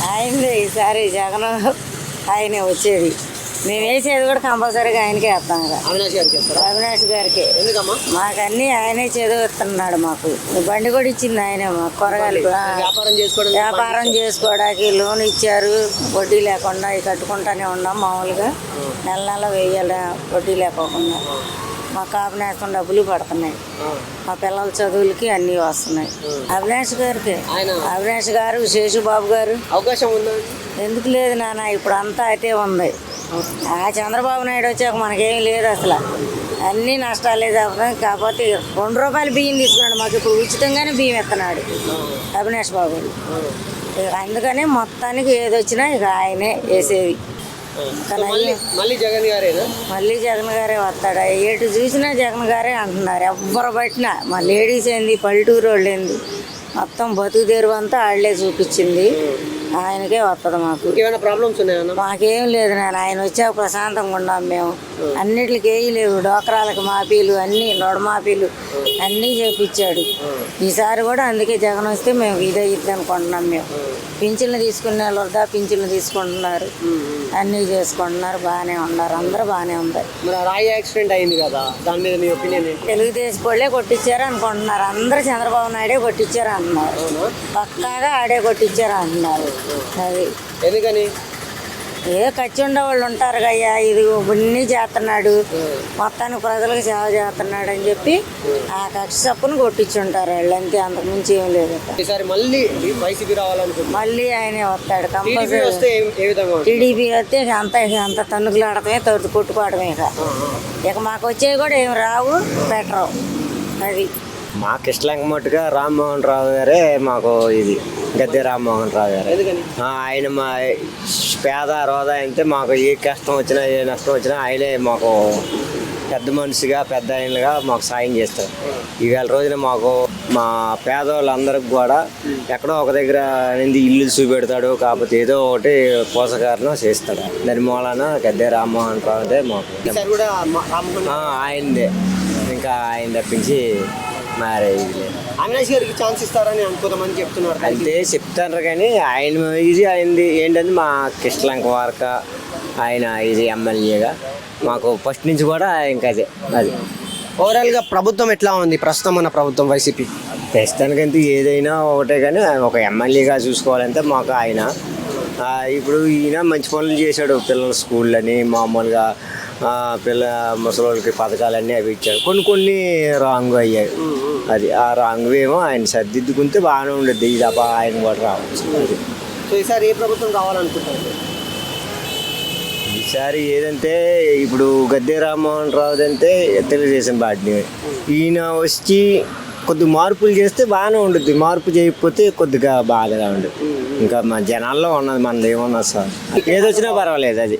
ఆయనదే ఈసారి జగన్ ఆయనే వచ్చేది. మేము వేసేది కూడా కంపల్సరీగా ఆయనకే వేస్తాం. అవినాష్ గారికి. మాకన్నీ ఆయనే చదువుతున్నాడు. మాకు బండి కూడా ఇచ్చింది ఆయనే. మాకు కూరగాయలు వ్యాపారం చేసుకోవడానికి లోన్ ఇచ్చారు. వడ్డీ లేకుండా ఇవి కట్టుకుంటానే ఉన్నాం. మామూలుగా నెల నెల వేయాలి వడ్డీ లేకోకుండా. మా కాపునేసం డబ్బులు పడుతున్నాయి. మా పిల్లల చదువులకి అన్నీ వస్తున్నాయి. అవినాష్ గారికి. అవినాష్ గారు, శేషుబాబు గారు. అవకాశం ఉందా? ఎందుకు లేదు నాన్న, ఇప్పుడు అంతా అయితే ఉంది. ఆ చంద్రబాబు నాయుడు వచ్చాక మనకేం లేదు అసలు. అన్నీ నష్టాలే తప్ప. కాకపోతే 2 రూపాయలు బియ్యం తీసుకున్నాడు. మాకు ఇప్పుడు ఉచితంగానే బియ్యం ఇస్తున్నాడు అవినాష్ బాబు. అందుకనే మొత్తానికి ఏది వచ్చినా ఇక ఆయనే వేసేది. మళ్ళీ జగన్ గారే వస్తాడు. ఎటు చూసినా జగన్ గారే అంటున్నారు. ఎవ్వరు పట్టినా మా లేడీస్ ఏంది, పల్లెటూరు వాళ్ళు ఏంది, మొత్తం బతుకు తెరువు అంతా వాళ్ళే చూపించింది. ఆయనకే వస్తుంది. మాకు ఏమైనా ప్రాబ్లమ్స్ ఉన్నాయా? మాకేం లేదు నాన్న. ఆయన వచ్చాక ప్రశాంతంగా ఉన్నాం మేము. అన్నిటికి ఏమీ లేవు. డోకరాలకు మాఫీలు, అన్నీ నొడమాఫీలు అన్నీ చేపించాడు. ఈసారి కూడా అందుకే జగన్ వస్తే మేము ఇదే అనుకుంటున్నాం. మేము పింఛన్లు తీసుకునే వాళ్ళు వద్దా పింఛన్లు తీసుకుంటున్నారు. అన్నీ చేసుకుంటున్నారు. బాగానే ఉన్నారు. అందరూ బాగానే ఉంది. రాయి యాక్సిడెంట్ అయింది కదా, దాని మీద మీ ఒపీనియన్ ఏంటి? తెలుగుదేశం వాళ్ళే కొట్టించారు అనుకుంటున్నారు. అందరూ చంద్రబాబు నాయుడే కొట్టించారు అంటున్నారు. పక్కాగా ఆడే కొట్టించారు అంటున్నారు. అది ఎందుకని? ఖర్చు ఉండే వాళ్ళు ఉంటారు కయ్యా. ఇది ఇన్ని చేస్తున్నాడు, మొత్తానికి ప్రజలకు సేవ చేస్తున్నాడు అని చెప్పి ఆ కక్ష చప్పును కొట్టించుంటారు వాళ్ళు. అంతే, అంతకుమించి ఏం లేదు. మళ్ళీ ఆయనే వస్తాడు కంపల్సరీ. టీడీపీ వస్తే అంత తన్నుకులాడటమే, కొట్టుకోవడమే. ఇక మాకు వచ్చేవి కూడా ఏమి రావు, పెట్టరు. అది మాకు ఇష్టం మట్టుగా రామ్మోహన్ రావు గారే మాకు. ఇది గద్దె రామ్మోహన్ రావు గారు. ఆయన మా పేద హోదా అయితే మాకు ఏ కష్టం వచ్చినా ఏ నష్టం వచ్చినా ఆయనే మాకు పెద్ద మనిషిగా, పెద్ద ఆయనగా మాకు సాయం చేస్తారు. ఈవేళ రోజున మాకు మా పేదవాళ్ళందరికి కూడా ఎక్కడో ఒక దగ్గర అనేది ఇల్లు చూపెడతాడు. కాకపోతే ఏదో ఒకటి పోషకారణం చేస్తాడు. దాని మూలాన గద్దె రామ్మోహన్ రావు అదే మాకు ఆయనదే. ఇంకా ఆయన తప్పించి మారే అవినాష్ గారికి ఛాన్స్ ఇస్తారని కొంతమంది చెప్తున్నారు. అంటే చెప్తారు కానీ ఆయన ఇది అయింది ఏంటంటే మా కృష్ణలంక వారక ఆయన ఇది ఎమ్మెల్యేగా మాకు ఫస్ట్ నుంచి కూడా ఇంకా అదే. అది ఓవరాల్గా ప్రభుత్వం ఎట్లా ఉంది ప్రస్తుతం మన ప్రభుత్వం వైసీపీ? ప్రస్తుతానికంటే ఏదైనా ఒకటే కానీ ఒక ఎమ్మెల్యేగా చూసుకోవాలంటే మాకు ఆయన ఇప్పుడు ఈయన మంచి పనులు చేశాడు. పిల్లల స్కూళ్ళని మామూలుగా ముసలోళ్ళకి పథకాలన్నీ అవి ఇచ్చాడు. కొన్ని రాంగ్ అయ్యాయి. అది ఆ రాంగ్ ఏమో ఆయన సర్దిద్దుకుంటే బాగానే ఉండద్ది. ఇది తప్ప ఆయన కూడా రావచ్చు. సో ఈసారి ఏ ప్రభుత్వం కావాలనుకుంటారు? ఈసారి ఏదంటే ఇప్పుడు గద్దె రామ్మోహన్ రావు అంటే తెలుగుదేశం పార్టీ. ఈయన వచ్చి కొద్దిగా మార్పులు చేస్తే బాగానే ఉంటుంది. మార్పు చేయకపోతే కొద్దిగా బాధగా ఉండదు. ఇంకా మా జనాల్లో ఉన్నది మనది ఏమన్నా సార్, ఏదొచ్చినా పర్వాలేదు. అది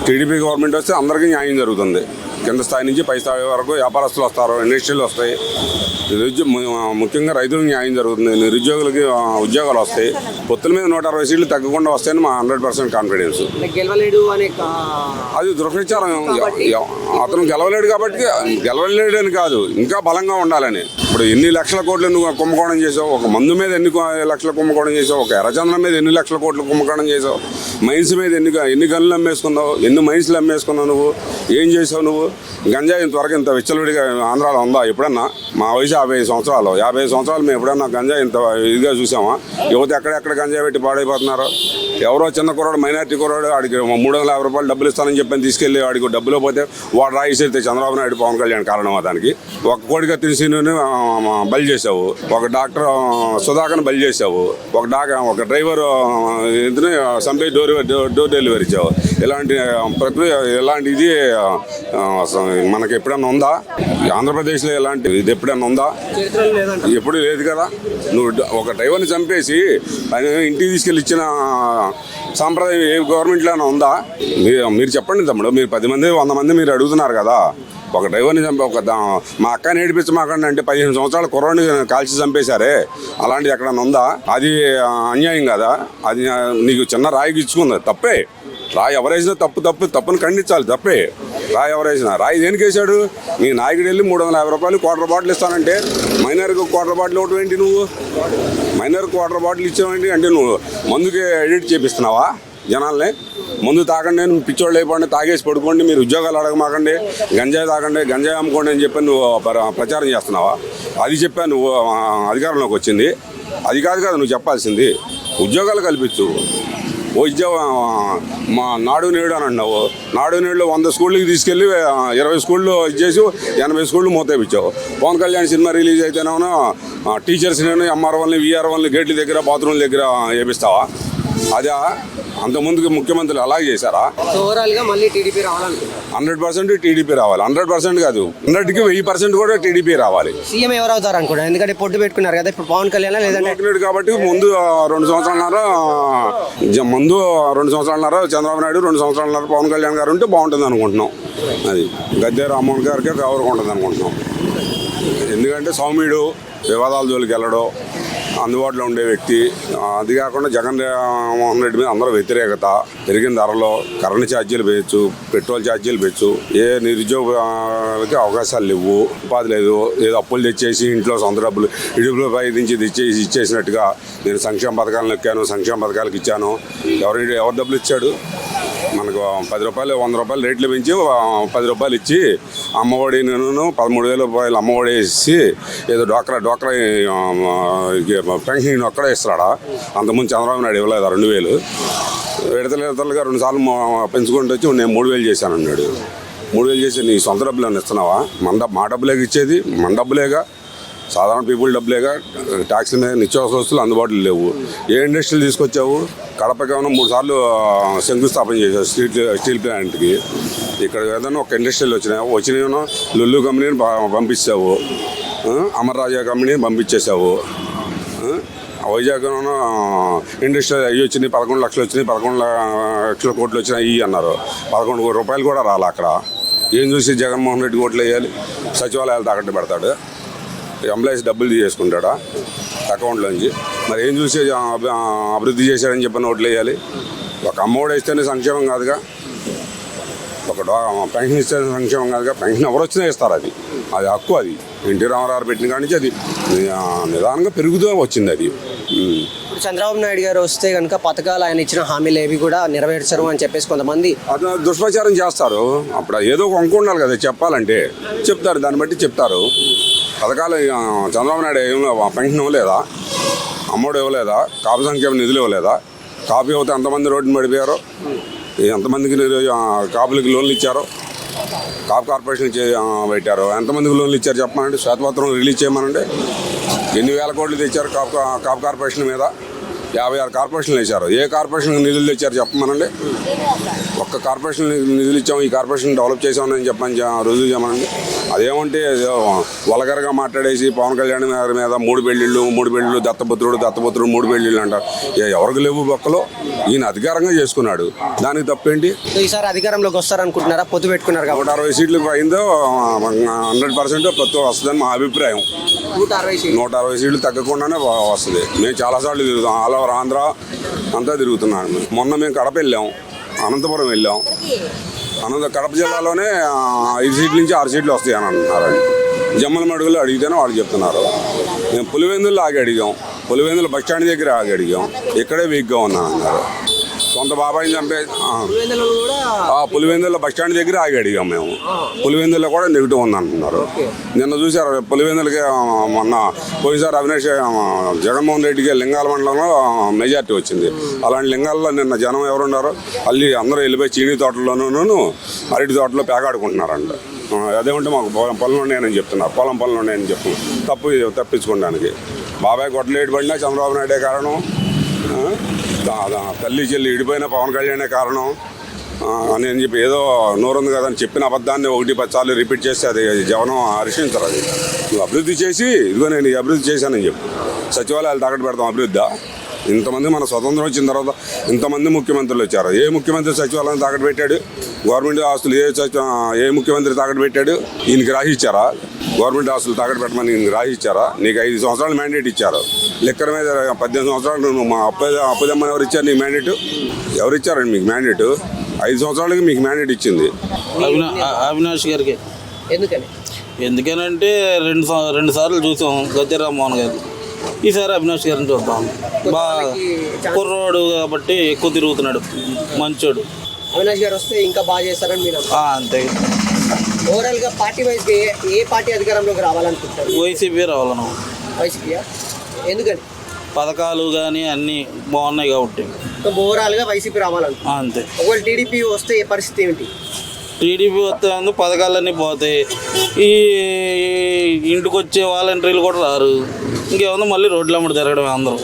టీడీపీ గవర్నమెంట్ వస్తే అందరికీ న్యాయం జరుగుతుంది. కింద స్థాయి నుంచి పై స్థాయి వరకు వ్యాపారస్తులు వస్తారు, ఇండస్ట్రీలు వస్తాయి. ముఖ్యంగా రైతులకు న్యాయం జరుగుతుంది. నిరుద్యోగులకి ఉద్యోగాలు వస్తాయి. పొత్తుల మీద 160 సీట్లు తగ్గకుండా వస్తాయని మా 100% కాన్ఫిడెన్స్. అది దురప్రచారం. అతను గెలవలేడు కాబట్టి గెలవలేడు అని కాదు, ఇంకా బలంగా ఉండాలని. ఇప్పుడు ఎన్ని లక్షల కోట్లు నువ్వు కుంభకోణం చేసావు, ఒక మందు మీద ఎన్ని లక్షల కుంభకోణం చేసావు, ఒక ఎర్రచంద్రం మీద ఎన్ని లక్షల కోట్లు కుంభకోణం చేసావు, మైన్స్ మీద ఎన్ని గనులు అమ్మేసుకున్నావు, ఎన్ని మైన్స్లు అమ్మేసుకున్నావు, నువ్వు ఏం చేసావు? నువ్వు గంజాయి ఇంతవరకు ఇంత విచ్చలవిడిగా ఆంధ్రాలో ఉందా ఎప్పుడన్నా? మా వయసు 55 సంవత్సరాలు. 50 సంవత్సరాలు మేము ఎప్పుడన్నా గంజాయి ఇంత ఇదిగా చూసామా? యువత ఎక్కడెక్కడ గంజాయి పెట్టి పాడైపోతున్నారు. ఎవరో చిన్న కుర్రాడు, మైనార్టీ కుర్రాడు, వాడికి 350 రూపాయలు డబ్బులు ఇస్తానని చెప్పని తీసుకెళ్ళి వాడికి డబ్బులు పోతే వాడు రాయిస్తే చంద్రబాబు నాయుడు, పవన్ కళ్యాణ్ కారణమా దానికి? ఒక కోడిగా తిరిసిని బలి చేసావు, ఒక డాక్టర్ సుధాకర్ని బలి చేసావు, ఒక డ్రైవర్ ఇంతనే సంపే డోర్ డెలివరీ ఇచ్చావు. ఇలాంటి ప్రక్రియ, ఇలాంటి ఇది మనకి ఎప్పుడన్నా ఉందా? ఆంధ్రప్రదేశ్లో ఇలాంటి ఇది ఎప్పుడన్నా ఉందా? ఎప్పుడు లేదు కదా. నువ్వు ఒక డ్రైవర్ని చంపేసి ఇంటికి తీసుకెళ్ళి ఇచ్చిన సాంప్రదాయం ఏ గవర్నమెంట్లోనే ఉందా? మీరు చెప్పండి తమ్ముడు. మీరు 10 మంది 100 మంది మీరు అడుగుతున్నారు కదా. ఒక డ్రైవర్ని చంపి మా అక్కని ఏడిపించమాకండి అంటే 15 సంవత్సరాల కుర్రాడిని కాల్చి చంపేశారే, అలాంటిది ఎక్కడన్నా ఉందా? అది అన్యాయం కదా. అది నీకు చిన్న రాయికి ఇచ్చుకుంది, తప్పే. రాయి ఎవరైనా తప్పుని ఖండించాలి, తప్పే. రాయి ఎవరు వేసిన రాయి దేనికి వేసాడు? మీ నాయకుడు వెళ్ళి 350 రూపాయలు క్వార్టర్ బాటిల్ ఇస్తానంటే మైనర్కి క్వార్టర్ బాటిల్ ఇవ్వటం ఏంటి? నువ్వు మైనర్కి క్వార్టర్ బాటిల్ ఇచ్చావేంటి? అంటే నువ్వు మందుకి ఎడిట్ చేపిస్తున్నావా జనాల్ని? ముందు తాగండి, నేను పిచ్చోళ్ళు అయిపోండి, తాగేసి పడుకోండి, మీరు ఉద్యోగాలు అడగమాకండి, గంజాయి తాగండి, గంజాయి అమ్ముకోండి అని చెప్పి నువ్వు ప్రచారం చేస్తున్నావా? అది చెప్పా నువ్వు అధికారంలోకి వచ్చింది. అది కాదు కదా నువ్వు చెప్పాల్సింది. ఉద్యోగాలు కల్పించు. మా నాడు నేడు అని అన్నావు. నాడు నేడులో 100 స్కూళ్ళకి తీసుకెళ్ళి 20 స్కూళ్ళు ఇచ్చేసి 80 స్కూళ్ళు మూతేపించావు. పవన్ కళ్యాణ్ సినిమా రిలీజ్ అయితేనేమో టీచర్స్ని ఎంఆర్ఓల్ని విఆర్ఓల్ని గేట్ల దగ్గర బాత్రూమ్ల దగ్గర వేపిస్తావా? అదే అంతకుముందుకు ముఖ్యమంత్రులు అలాగే చేశారా? ఓవరాల్గా మళ్ళీ టీడీపీ రావాలనుకుంటున్నారు. 100% టీడీపీ రావాలి. 100% కాదు, 100కి 1000% కూడా టీడీపీ రావాలి. సీఎం ఎవరు అవుతారు అనుకుంటారు? ఎందుకంటే పొట్టు పెట్టుకున్నారు కదా ఇప్పుడు పవన్ కళ్యాణ్, లేదంటే కాబట్టి ముందు 2 సంవత్సరాలన్నర చంద్రబాబు నాయుడు, 2 సంవత్సరాలన్నర పవన్ కళ్యాణ్ గారు ఉంటే బాగుంటుంది అనుకుంటున్నాం. అది గద్దె రామ్మోహన్ గారికి కవర్గా ఉంటుంది అనుకుంటున్నాం. ఎందుకంటే సౌమ్యుడు, వివాదాల జోలికి వెళ్ళడం, అందుబాటులో ఉండే వ్యక్తి. అది కాకుండా జగన్మోహన్ రెడ్డి మీద అందరూ వ్యతిరేకత, పెరిగిన ధరలో కరెంటు ఛార్జీలు పెంచు, పెట్రోల్ ఛార్జీలు పెంచు, ఏ నిరుద్యోగాలకి అవకాశాలు లేవు, ఉపాధి లేదు, ఏదో అప్పులు తెచ్చేసి ఇంట్లో సొంత డబ్బులు ఇడుపులపై నుంచి తెచ్చేసి ఇచ్చేసినట్టుగా నేను సంక్షేమ పథకాలను ఎక్కాను, సంక్షేమ పథకాలకు ఇచ్చాను. ఎవరు డబ్బులు ఇచ్చాడు? మనకు 10 రూపాయలు 100 రూపాయలు రేట్లు పెంచి 10 రూపాయలు ఇచ్చి అమ్మఒడి నేను 13,000 రూపాయలు అమ్మఒడి వేసి ఏదో డ్వాక్రా పెన్షన్ ఒక్కడే ఇస్తాడా? అంతకుముందు చంద్రబాబు నాయుడు ఇవ్వలేదా 2,000? విడతలుగా 2 సార్లు పెంచుకుంటూ వచ్చి నేను 3,000 చేశాను అన్నాడు. 3,000 చేసి నీ సొంత డబ్బులు అని ఇస్తున్నావా? మా డబ్బులేగా ఇచ్చేది, మన డబ్బులేగా, సాధారణ పీపుల్ డబ్బులేగా. ట్యాక్స్ల మీద నిత్యావసర వస్తువులు అందుబాటులో లేవు. ఏ ఇండస్ట్రీలు తీసుకొచ్చావు? కడపకి ఏమైనా 3 సార్లు శంకుస్థాపన చేశావు స్టీల్ ప్లాంట్కి. ఇక్కడ ఏదైనా ఒక ఇండస్ట్రీలు వచ్చినాయేమో లుల్లు కంపెనీని పంపించావు, అమర్ రాజా కంపెనీని పంపించేసావు. వైజాగ్ ఇండస్ట్రీ అవి వచ్చినాయి, 11 లక్షలు వచ్చినాయి, 11 లక్షల కోట్లు వచ్చినాయి అన్నారు. 11 కోట్ల రూపాయలు కూడా రాలే అక్కడ. ఏం చూసి జగన్మోహన్ రెడ్డి ఓట్లు వేయాలి? సచివాలయాలు తాకట్టు పెడతాడు, ఎంప్లాయీస్ డబ్బులు తీసుకుంటాడా అకౌంట్లోంచి? మరి ఏం చూసి అభివృద్ధి చేశాడని చెప్పిన ఓట్లు వేయాలి? ఒక అమ్మఒడి ఇస్తేనే సంక్షేమం కాదుగా, ఒక పెన్షన్ ఇస్తేనే సంక్షేమం కాదుగా. పెన్షన్ ఎవరు వచ్చినా ఇస్తారు, అది హక్కు. అది ఎన్టీ రామారావు పెట్టిన కాడి నుంచి అది నిదానంగా పెరుగుతూ వచ్చింది. అది ఇప్పుడు చంద్రబాబు నాయుడు గారు వస్తే కనుక పథకాలు ఆయన ఇచ్చిన హామీలు ఏవి కూడా నెరవేర్చరు అని చెప్పేసి కొంతమంది అది దుష్ప్రచారం చేస్తారు. అప్పుడు ఏదో ఒక అంకు ఉండాలి కదా, చెప్పాలంటే చెప్తారు, దాన్ని బట్టి చెప్తారు. పథకాలు చంద్రబాబు నాయుడు పెన్షన్ ఇవ్వలేదా? అమ్మఒడి ఇవ్వలేదా? కాపు సంక్షేమ నిధులు ఇవ్వలేదా? కాపు యువత ఎంతమంది రోడ్డుని పడిపోయారో, ఎంతమందికి కాపులకి లోన్లు ఇచ్చారో, కాపు కార్పొరేషన్ పెట్టారు, ఎంతమందికి లోన్లు ఇచ్చారు చెప్పమనండి. శ్వేతపత్రం రిలీజ్ చేయమనండి. ఎన్ని వేల కోట్లు తెచ్చారు కాపు కార్పొరేషన్ మీద? 56 కార్పొరేషన్లు వేశారు. ఏ కార్పొరేషన్ నిధులు తెచ్చారు చెప్పమనండి. ఒక్క కార్పొరేషన్ నిధులు ఇచ్చాము, ఈ కార్పొరేషన్ డెవలప్ చేసామని చెప్పని రుజువు చేయమనండి. అదేమంటే వలగరగా మాట్లాడేసి పవన్ కళ్యాణ్ గారి మీద 3 పెళ్ళిళ్ళు, దత్తపుత్రుడు 3 పెళ్ళిళ్ళు అంటారు. ఎవరికి లేవు బొక్కలో? ఈయన అధికారంగా చేసుకున్నాడు, దానికి తప్పేంటి? ఈసారి అధికారంలోకి వస్తారనుకుంటున్నారా? పొత్తు పెట్టుకున్నారు కాబట్టి 160 సీట్లు అయిందో 100% పొత్తు వస్తుందని మా అభిప్రాయం. 160 సీట్లు తగ్గకుండానే వస్తుంది. మేము చాలాసార్లు తిరుగుతాం, ఆల్ ఓవర్ ఆంధ్ర అంతా తిరుగుతున్నాను. మొన్న మేము కడప వెళ్ళాం, అనంతపురం వెళ్ళాం. కడప జిల్లాలోనే 5 సీట్ల నుంచి 6 సీట్లు వస్తాయి అని అంటున్నారండి. జమ్మల మడుగులో అడిగితేనే వాళ్ళు చెప్తున్నారు. మేము పులివెందుల్లో ఆగి అడిగాం, పులివెందుల బస్టాండ్ దగ్గర ఆగి అడిగాం, ఇక్కడే వీక్గా ఉన్నాను అన్నారు. సొంత బాబాయిని చంపే పులివెందుల బస్టాండ్ దగ్గర ఆగి అడిగాం మేము. పులివెందుల్లో కూడా నెగిటివ్ ఉంది అంటున్నారు. నిన్న చూసారు పులివెందులకి మొన్న పోయినసారి అవినాష్ జగన్మోహన్ రెడ్డికి లింగాల మండలంలో మెజార్టీ వచ్చింది. అలాంటి లింగాల్లో నిన్న జనం ఎవరున్నారు? అందరూ వెళ్ళిపోయి చీనీ తోటల్లోనూ అరటి తోటలో పేకాడుకుంటున్నారంట. అదేమంటే మాకు పొలం ఉన్నాయని చెప్తున్నారు, పొలం ఉన్నాయని చెప్తున్నారు. తప్పించుకోవడానికి బాబాయ్ గొడ్డలేడు పడినా చంద్రబాబు నాయుడే కారణం, తల్లి చెల్లి ఇడిపోయిన పవన్ కళ్యాణే కారణం అని చెప్పి ఏదో నోరుంది కదా అని చెప్పిన అబద్ధాన్ని 1-10 సార్లు రిపీట్ చేస్తే అది జనం హర్షించరు. అది నువ్వు అభివృద్ధి చేసి ఇదిగో నేను ఈ అభివృద్ధి చేశానని చెప్పు. సచివాలయాలు తాకట్టు పెడతాం అభివృద్ధి? ఇంతమంది మన స్వతంత్రం వచ్చిన తర్వాత ఇంతమంది ముఖ్యమంత్రులు వచ్చారు. ఏ ముఖ్యమంత్రి సచివాలయం తాకట్టు పెట్టాడు? గవర్నమెంట్ ఆస్తులు ఏ ముఖ్యమంత్రి తాకట్టు పెట్టాడు? ఈయనకి రాసిచ్చారా? గవర్నమెంట్ ఆస్తులు తాకట్టు పెట్టమని ఈయనకి రాసిచ్చారా? నీకు 5 సంవత్సరాలు మ్యాండేట్ ఇచ్చారు. లెక్కల మీద 18 సంవత్సరాలు నువ్వు అప్పుదమ్మని ఎవరు ఇచ్చారు? నీకు మ్యాండేట్ ఎవరు ఇచ్చారండి? మీకు మ్యాండేట్ 5 సంవత్సరాలకి మీకు మ్యాండేట్ ఇచ్చింది. అవినాష్ గారికి. ఎందుకని? ఎందుకనంటే రెండు సార్లు చూసాం గద్దె రామ్మోహన్ గారు. ఈసారి అవినాష్ గారిని చూద్దాం. బాగా కుర్రోడు కాబట్టి ఎక్కువ తిరుగుతున్నాడు, మంచోడు. అవినాష్ గారు వస్తే ఇంకా బాగా చేస్తారని మీరు అంతే. ఓవరాల్ గా పార్టీ వైజ్ ఏ పార్టీ అధికారంలోకి రావాలనుకుంటారు? వైసీపీ రావాలను. వైసీపీ. ఎందుకని? పథకాలు కానీ అన్నీ బాగున్నాయి కాబట్టి ఓవరాల్ గా వైసీపీ రావాలనుకుంటారు. అంతే. ఒకవేళ టీడీపీ వస్తే ఏ పరిస్థితి ఏమిటి? టీడీపీ వస్తే పథకాలన్నీ పోతాయి. ఈ ఇంటికి వచ్చే వాలంటీర్లు కూడా రారు. ఇంకేముందో మళ్ళీ రోడ్ల అమ్మడి తిరగడం అందరూ.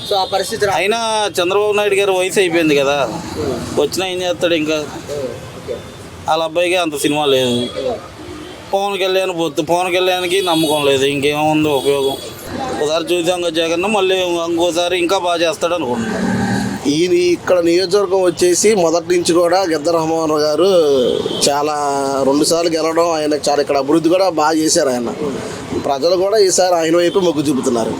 సో ఆ పరిస్థితి అయినా చంద్రబాబు నాయుడు గారు వయసు అయిపోయింది కదా, వచ్చినా ఏం చేస్తాడు? ఇంకా వాళ్ళ అబ్బాయికి అంత సినిమా లేదు. పవన్ కళ్యాణ్కి నమ్మకం లేదు. ఇంకేముంది ఉపయోగం? ఒకసారి చూసాం జగన్, మళ్ళీ ఇంకోసారి ఇంకా బాగా చేస్తాడు అనుకుంటున్నాను. ఈయన ఇక్కడ నియోజకవర్గం వచ్చేసి మొదటి నుంచి కూడా గద్దె రామ్మోహన్ గారు చాలా 2 సార్లు గెలవడం, ఆయన చాలా ఇక్కడ అభివృద్ధి కూడా బాగా చేశారు. ఆయన ప్రజలు కూడా ఈసారి ఆయన వైపు మొగ్గు చూపుతున్నారు.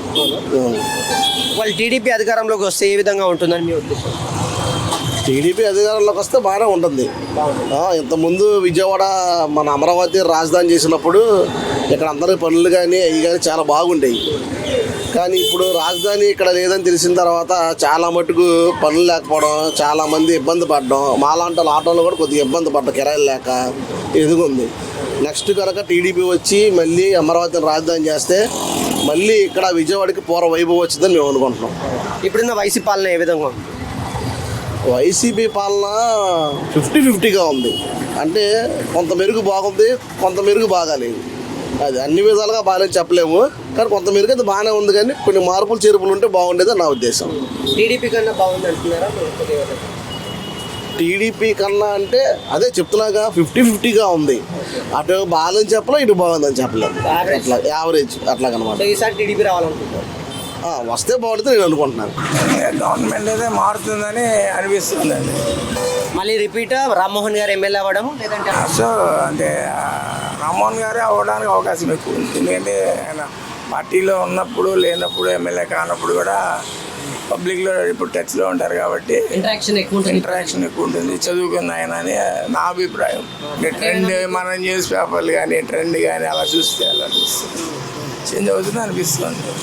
వాళ్ళు టీడీపీ అధికారంలోకి వస్తే ఏ విధంగా ఉంటుందని మీ ఉద్దేశం? టీడీపీ అధికారంలోకి వస్తే బాగానే ఉంటుంది. ఇంతకుముందు విజయవాడ మన అమరావతి రాజధాని చేసినప్పుడు ఇక్కడ అందరి పనులు కానీ అవి కానీ చాలా బాగుండేవి. కానీ ఇప్పుడు రాజధాని ఇక్కడ లేదని తెలిసిన తర్వాత చాలా మటుకు పనులు లేకపోవడం, చాలామంది ఇబ్బంది పడడం, మాలాంటి ఆటోలు కూడా కొద్దిగా ఇబ్బంది పడ్డం, కిరాయిలు లేక ఎదుగుంది. నెక్స్ట్ కనుక టీడీపీ వచ్చి మళ్ళీ అమరావతిని రాజధాని చేస్తే మళ్ళీ ఇక్కడ విజయవాడకి పూర్వ వైభవం వచ్చిందని మేము అనుకుంటున్నాం. ఇప్పుడున్న వైసీపీ పాలన ఏ విధంగా ఉంది? వైసీపీ పాలన 50-50గా ఉంది. అంటే కొంత మెరుగు బాగుంది, కొంత మెరుగు బాగాలేదు. అది అన్ని విధాలుగా బాగాలేని చెప్పలేము, కానీ కొంత మెరుగు అయితే బాగానే ఉంది. కానీ కొన్ని మార్పులు చేర్పులు ఉంటే బాగుండేదని నా ఉద్దేశం. టీడీపీ కన్నా బాగుంది అంటున్నారా? టీడీపీ కన్నా అంటే అదే చెప్తున్నాగా 50-50గా ఉంది. అటు బాగాలని చెప్పలేం, ఇటు బాగుందని చెప్పలేము. అట్లా యావరేజ్ అట్లాగనమాట. ఈసారి టీడీపీ రావాలనుకుంటున్నారు. వస్తే బాగుంటుంది నేను అనుకుంటున్నాను. గవర్నమెంట్ అయితే మారుతుందని అనిపిస్తుందండి. మళ్ళీ రిపీట్ రామ్మోహన్ గారు ఎమ్మెల్యే అవ్వడం, లేదంటే సో అంటే రామ్మోహన్ గారే అవ్వడానికి అవకాశం ఎక్కువ ఉంది. ఎందుకంటే ఆయన పార్టీలో ఉన్నప్పుడు లేనప్పుడు ఎమ్మెల్యే కానప్పుడు కూడా పబ్లిక్లో ఇప్పుడు టచ్లో ఉంటారు కాబట్టి ఇంటరాక్షన్ ఎక్కువ ఉంటుంది. చదువుకున్న ఆయన అని నా అభిప్రాయం. ట్రెండ్ మన న్యూస్ పేపర్లు కానీ ట్రెండ్ కానీ అలా చూస్తే చేంజ్ అవుతుంది అనిపిస్తుంది.